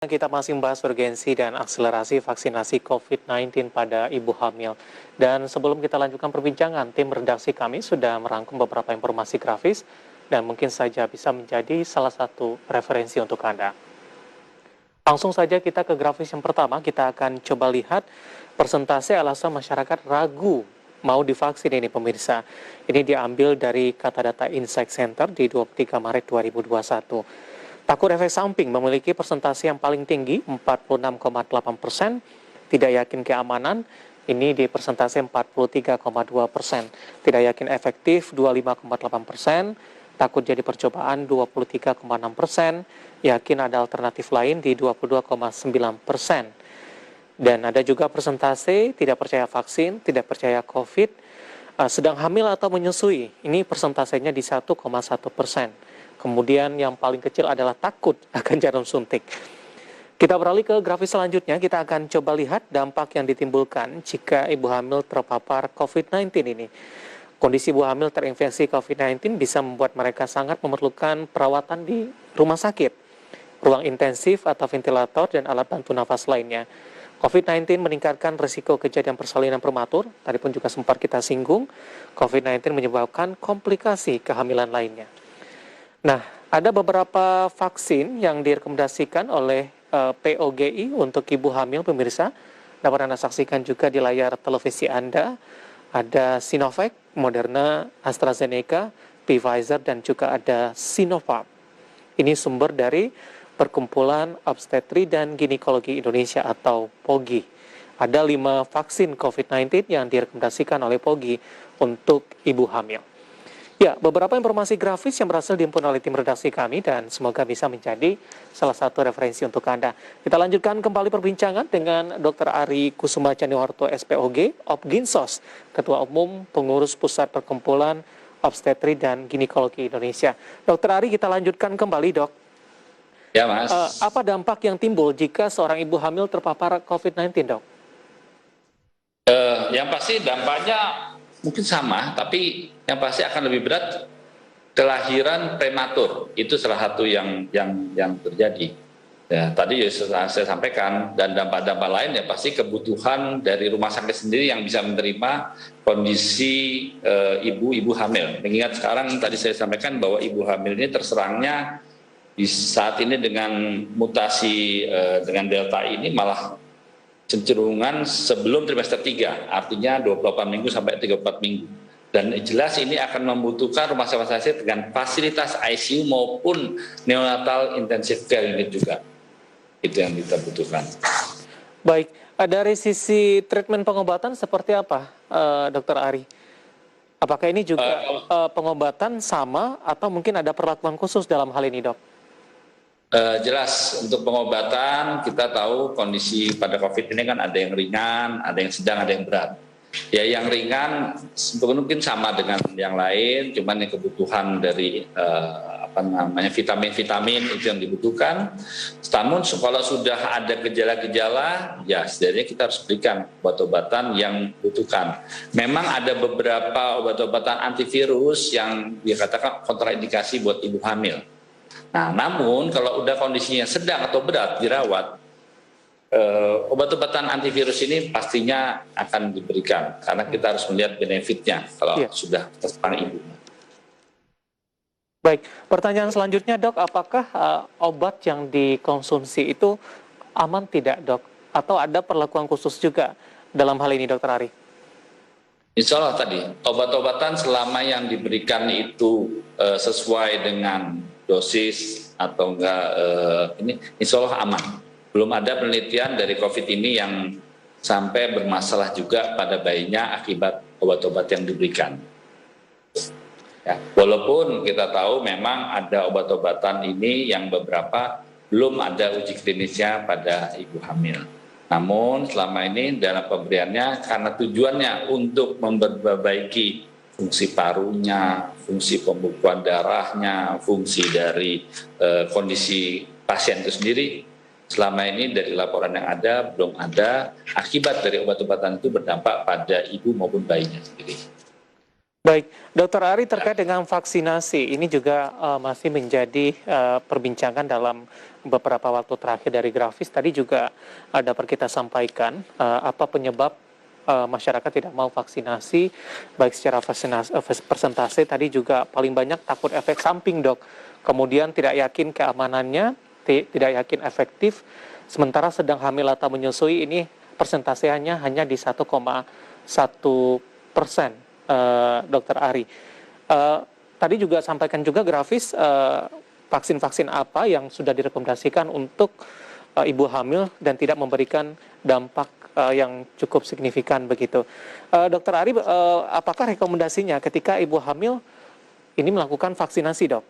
Kita masih membahas urgensi dan akselerasi vaksinasi COVID-19 pada ibu hamil. Dan sebelum kita lanjutkan perbincangan, tim redaksi kami sudah merangkum beberapa informasi grafis dan mungkin saja bisa menjadi salah satu referensi untuk Anda. Langsung saja kita ke grafis yang pertama, kita akan coba lihat persentase alasan masyarakat ragu mau divaksin ini pemirsa. Ini diambil dari kata data Insight Center di 23 Maret 2021. Takut efek samping memiliki persentase yang paling tinggi, 46,8%. Tidak yakin keamanan, ini di persentase 43,2%. Tidak yakin efektif, 25,8%. Takut jadi percobaan, 23,6%. Yakin ada alternatif lain di 22,9%. Dan ada juga persentase tidak percaya vaksin, tidak percaya COVID, sedang hamil atau menyusui. Ini persentasenya di 1,1%. Kemudian yang paling kecil adalah takut akan jarum suntik. Kita beralih ke grafis selanjutnya, kita akan coba lihat dampak yang ditimbulkan jika ibu hamil terpapar COVID-19 ini. Kondisi ibu hamil terinfeksi COVID-19 bisa membuat mereka sangat memerlukan perawatan di rumah sakit, ruang intensif atau ventilator, dan alat bantu nafas lainnya. COVID-19 meningkatkan risiko kejadian persalinan prematur, tadi pun juga sempat kita singgung, COVID-19 menyebabkan komplikasi kehamilan lainnya. Nah, ada beberapa vaksin yang direkomendasikan oleh POGI untuk ibu hamil pemirsa. Dapat Anda saksikan juga di layar televisi Anda. Ada Sinovac, Moderna, AstraZeneca, Pfizer, dan juga ada Sinopharm. Ini sumber dari Perkumpulan Obstetri dan Ginekologi Indonesia atau POGI. Ada 5 vaksin COVID-19 yang direkomendasikan oleh POGI untuk ibu hamil. Ya, beberapa informasi grafis yang berhasil dihimpun oleh tim redaksi kami dan semoga bisa menjadi salah satu referensi untuk Anda. Kita lanjutkan kembali perbincangan dengan Dr. Ari Kusuma Caniwarto SPOG, Opginsos, Ketua Umum Pengurus Pusat Perkumpulan Obstetri dan Ginekologi Indonesia. Dr. Ari, kita lanjutkan kembali, Dok. Ya, Mas. Apa dampak yang timbul jika seorang ibu hamil terpapar COVID-19, Dok? Yang pasti dampaknya mungkin sama, tapi yang pasti akan lebih berat kelahiran prematur. Itu salah satu yang terjadi. Ya, tadi sudah saya sampaikan, dan dampak-dampak lain ya pasti kebutuhan dari rumah sakit sendiri yang bisa menerima kondisi ibu-ibu hamil. Mengingat sekarang tadi saya sampaikan bahwa ibu hamil ini terserangnya di saat ini dengan mutasi dengan Delta ini malah cenderungan sebelum trimester 3, artinya 28 minggu sampai 34 minggu. Dan jelas ini akan membutuhkan rumah sakit dengan fasilitas ICU maupun neonatal intensive care unit juga. Itu yang kita butuhkan. Baik, dari sisi treatment pengobatan seperti apa, Dr. Ari? Apakah ini juga pengobatan sama atau mungkin ada perlakuan khusus dalam hal ini, Dok? Jelas untuk pengobatan kita tahu kondisi pada COVID ini kan ada yang ringan, ada yang sedang, ada yang berat. Ya yang ringan mungkin sama dengan yang lain, cuman yang kebutuhan dari vitamin-vitamin itu yang dibutuhkan. Namun kalau sudah ada gejala-gejala, ya setidaknya kita harus berikan obat-obatan yang dibutuhkan. Memang ada beberapa obat-obatan antivirus yang dikatakan kontraindikasi buat ibu hamil. Nah, namun kalau udah kondisinya sedang atau berat dirawat, obat-obatan antivirus ini pastinya akan diberikan karena kita harus melihat benefitnya kalau sudah terserang ibu. Baik, pertanyaan selanjutnya, Dok, apakah obat yang dikonsumsi itu aman tidak, Dok? Atau ada perlakuan khusus juga dalam hal ini, Dr. Ari? Insya Allah tadi, obat-obatan selama yang diberikan itu sesuai dengan dosis atau enggak, ini insya Allah aman. Belum ada penelitian dari COVID ini yang sampai bermasalah juga pada bayinya akibat obat-obat yang diberikan. Ya, walaupun kita tahu memang ada obat-obatan ini yang beberapa belum ada uji klinisnya pada ibu hamil. Namun selama ini dalam pemberiannya karena tujuannya untuk memperbaiki fungsi parunya, fungsi pembukuan darahnya, fungsi dari kondisi pasien itu sendiri. Selama ini dari laporan yang ada, belum ada akibat dari obat-obatan itu berdampak pada ibu maupun bayinya sendiri. Baik, Dr. Ari, terkait dengan vaksinasi, ini juga masih menjadi perbincangan dalam beberapa waktu terakhir dari grafis tadi juga dapat kita sampaikan apa penyebab masyarakat tidak mau vaksinasi, baik secara vaksinasi, persentase tadi juga paling banyak takut efek samping, Dok. Kemudian tidak yakin keamanannya, tidak yakin efektif, sementara sedang hamil atau menyusui ini persentasenya hanya di 1,1%, Dokter Ari. Tadi juga sampaikan juga grafis vaksin-vaksin apa yang sudah direkomendasikan untuk ibu hamil dan tidak memberikan dampak yang cukup signifikan begitu. Dokter Ari, apakah rekomendasinya ketika ibu hamil ini melakukan vaksinasi, Dok?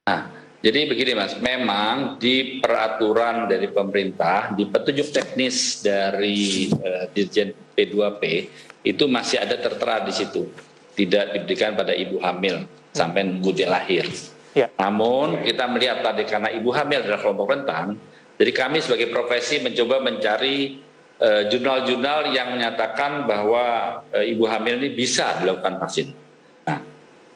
Nah, jadi begini Mas, memang di peraturan dari pemerintah, di petunjuk teknis dari Dirjen P2P itu masih ada tertera di situ, tidak diberikan pada ibu hamil sampai nunggu dia lahir. Ya. Namun kita melihat tadi karena ibu hamil adalah kelompok rentan, jadi kami sebagai profesi mencoba mencari jurnal-jurnal yang menyatakan bahwa ibu hamil ini bisa dilakukan vaksin. Nah,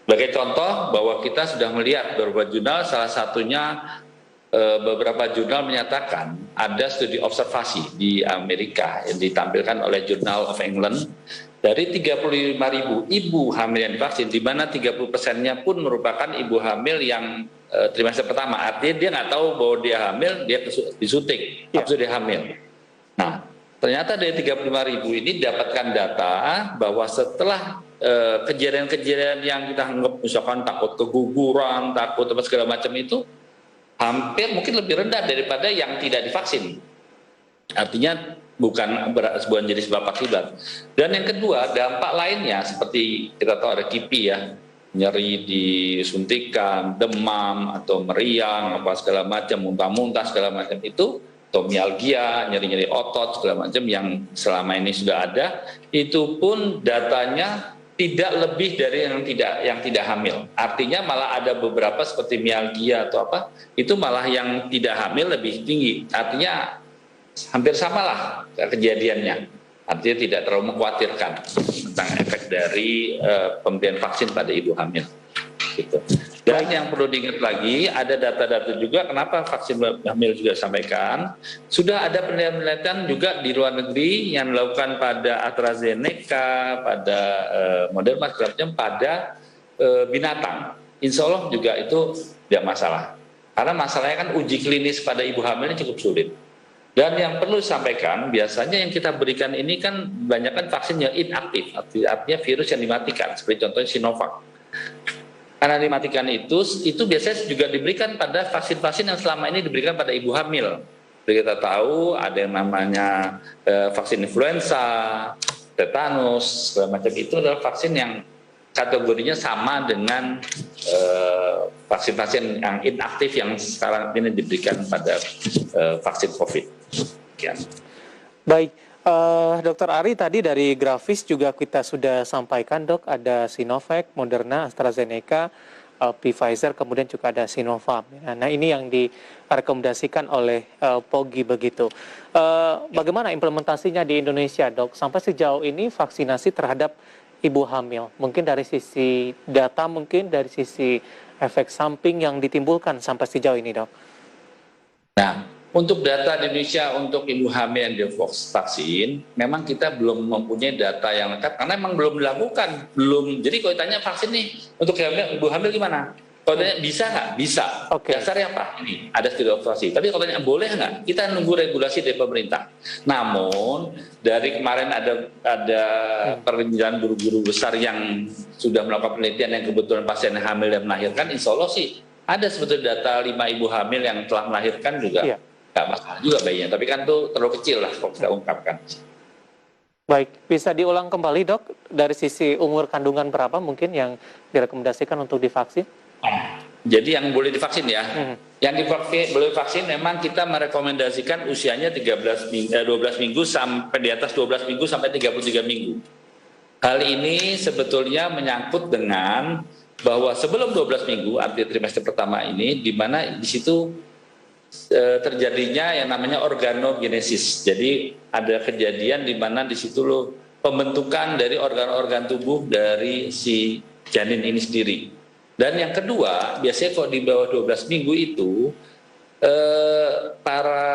sebagai contoh bahwa kita sudah melihat beberapa jurnal, salah satunya beberapa jurnal menyatakan ada studi observasi di Amerika yang ditampilkan oleh Journal of England. Dari 35.000 ibu hamil yang divaksin, di mana 30%-nya pun merupakan ibu hamil yang trimester pertama. Artinya dia nggak tahu bahwa dia hamil, dia disuntik, habis dia hamil. Nah, ternyata dari 35.000 ini dapatkan data bahwa setelah kejadian-kejadian yang kita anggap misalkan takut keguguran, takut apa segala macam itu, hampir mungkin lebih rendah daripada yang tidak divaksin. Artinya bukan jadi sebab akibat. Dan yang kedua, dampak lainnya seperti kita tahu ada KIPI ya, nyeri di suntikan, demam atau meriang, apa segala macam, muntah-muntah segala macam itu, atau mialgia, nyeri-nyeri otot segala macam yang selama ini sudah ada, itu pun datanya tidak lebih dari yang tidak hamil. Artinya malah ada beberapa seperti mialgia atau apa, itu malah yang tidak hamil lebih tinggi. Artinya hampir samalah kejadiannya. Artinya tidak terlalu mengkhawatirkan tentang efek dari pemberian vaksin pada ibu hamil. Gitu. Dan yang perlu diingat lagi, ada data-data juga kenapa vaksin hamil juga sampaikan. Sudah ada penelitian juga di luar negeri yang dilakukan pada AstraZeneca, pada Moderna, pada binatang. Insya Allah juga itu tidak masalah. Karena masalahnya kan uji klinis pada ibu hamil ini cukup sulit. Dan yang perlu disampaikan, biasanya yang kita berikan ini kan banyak kan vaksin yang inaktif, artinya virus yang dimatikan, seperti contohnya Sinovac. Karena dimatikan itu biasanya juga diberikan pada vaksin-vaksin yang selama ini diberikan pada ibu hamil. Seperti kita tahu ada yang namanya vaksin influenza, tetanus, segala macam itu adalah vaksin yang kategorinya sama dengan vaksin-vaksin yang inaktif yang sekarang ini diberikan pada vaksin COVID. Sekian. Baik, Dokter Ari tadi dari grafis juga kita sudah sampaikan, Dok, ada Sinovac, Moderna, AstraZeneca, Pfizer, kemudian juga ada Sinovac. Nah, ini yang direkomendasikan oleh POGI begitu. Bagaimana implementasinya di Indonesia, Dok? Sampai sejauh ini vaksinasi terhadap ibu hamil, mungkin dari sisi data, mungkin dari sisi efek samping yang ditimbulkan sampai sejauh ini, Dok? Nah, untuk data di Indonesia untuk ibu hamil yang divaksin, memang kita belum mempunyai data yang lengkap karena memang belum dilakukan, Jadi kalau ditanya vaksin nih untuk ibu hamil gimana? Kalau tanya bisa nggak? Bisa. Okay. Dasarnya apa? Ini ada studi observasi. Tapi kalau tanya boleh nggak? Kita nunggu regulasi dari pemerintah. Namun dari kemarin ada perbincangan guru-guru besar yang sudah melakukan penelitian yang kebetulan pasien yang hamil dan melahirkan, insya Allah sih ada sebetulnya data 5 ibu hamil yang telah melahirkan juga. Yeah. Nggak masalah juga bayinya, tapi kan itu terlalu kecil lah kalau kita ungkapkan. Baik, bisa diulang kembali, Dok, dari sisi umur kandungan berapa mungkin yang direkomendasikan untuk divaksin? Jadi yang boleh divaksin ya, yang boleh divaksin memang kita merekomendasikan usianya 12 minggu sampai di atas 12 minggu sampai 33 minggu. Hal ini sebetulnya menyangkut dengan bahwa sebelum 12 minggu, arti trimester pertama ini, di mana di situ terjadinya yang namanya organogenesis. Jadi ada kejadian di mana di situ pembentukan dari organ-organ tubuh dari si janin ini sendiri. Dan yang kedua, biasanya kalau di bawah 12 minggu itu para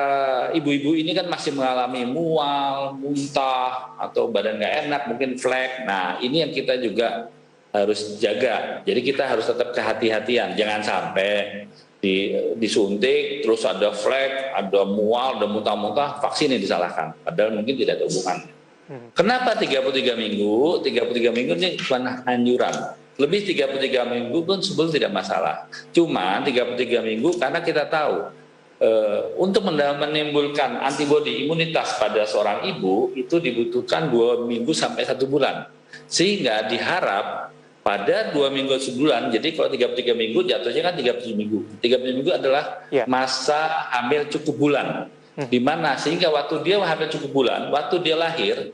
ibu-ibu ini kan masih mengalami mual, muntah, atau badan nggak enak, mungkin flek. Nah, ini yang kita juga harus jaga. Jadi kita harus tetap kehati-hatian, jangan sampai disuntik, terus ada flek, ada mual, ada muntah-muntah, vaksin yang disalahkan. Padahal mungkin tidak ada hubungannya. Kenapa 33 minggu? 33 minggu ini bukan anjuran. Lebih 33 minggu pun sebetulnya tidak masalah. Cuma 33 minggu karena kita tahu untuk menimbulkan antibodi imunitas pada seorang ibu itu dibutuhkan 2 minggu sampai 1 bulan. Sehingga diharap pada 2 minggu sebulan, jadi kalau 33 minggu jatuhnya kan 37 minggu. 37 minggu adalah masa hamil cukup bulan. Di mana sehingga waktu dia hamil cukup bulan, waktu dia lahir,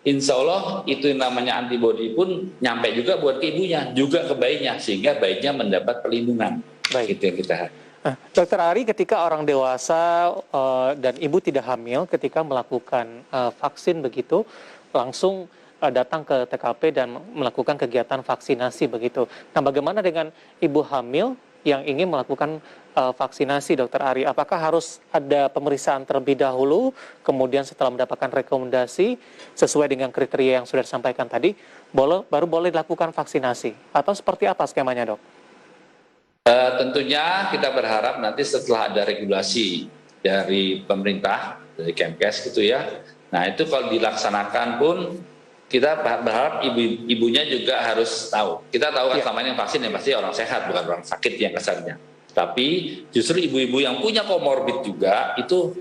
insya Allah itu yang namanya antibodi pun nyampe juga buat ke ibunya, juga ke bayinya, sehingga bayinya mendapat perlindungan. Baik. Itu yang kita harapkan. Dokter Ari, ketika orang dewasa dan ibu tidak hamil, ketika melakukan vaksin begitu, langsung datang ke TKP dan melakukan kegiatan vaksinasi begitu. Nah, bagaimana dengan ibu hamil yang ingin melakukan vaksinasi, Dokter Ari? Apakah harus ada pemeriksaan terlebih dahulu, kemudian setelah mendapatkan rekomendasi sesuai dengan kriteria yang sudah disampaikan tadi, baru boleh dilakukan vaksinasi? Atau seperti apa skemanya, Dok? Tentunya kita berharap nanti setelah ada regulasi dari pemerintah, dari Kemkes gitu ya. Nah, itu kalau dilaksanakan pun kita berharap ibunya juga harus tahu. Kita tahu kan selama ini vaksin yang pasti orang sehat, bukan orang sakit yang kasarnya. Tapi justru ibu-ibu yang punya komorbid juga itu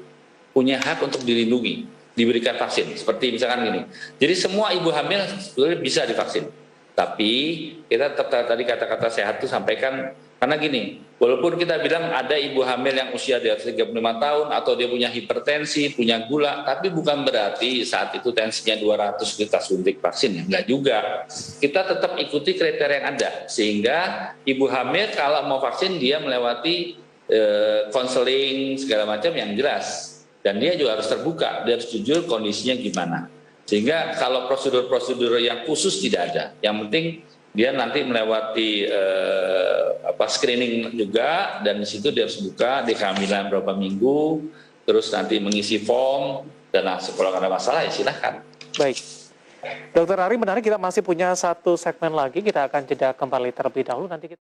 punya hak untuk dilindungi, diberikan vaksin. Seperti misalkan gini. Jadi semua ibu hamil sebetulnya bisa divaksin. Tapi kita tetap tadi kata-kata sehat itu sampaikan, karena gini, walaupun kita bilang ada ibu hamil yang usia di atas 35 tahun atau dia punya hipertensi, punya gula, tapi bukan berarti saat itu tensinya 200 kita suntik vaksin, ya enggak juga. Kita tetap ikuti kriteria yang ada, sehingga ibu hamil kalau mau vaksin dia melewati konseling segala macam yang jelas. Dan dia juga harus terbuka, dia harus jujur kondisinya gimana. Sehingga kalau prosedur-prosedur yang khusus tidak ada, yang penting dia nanti melewati screening juga, dan di situ dia harus buka di kehamilan berapa minggu, terus nanti mengisi form, dan kalau ada masalah ya silahkan. Baik. Dokter Ari, menarik, kita masih punya satu segmen lagi, kita akan jeda kembali terlebih dahulu, nanti kita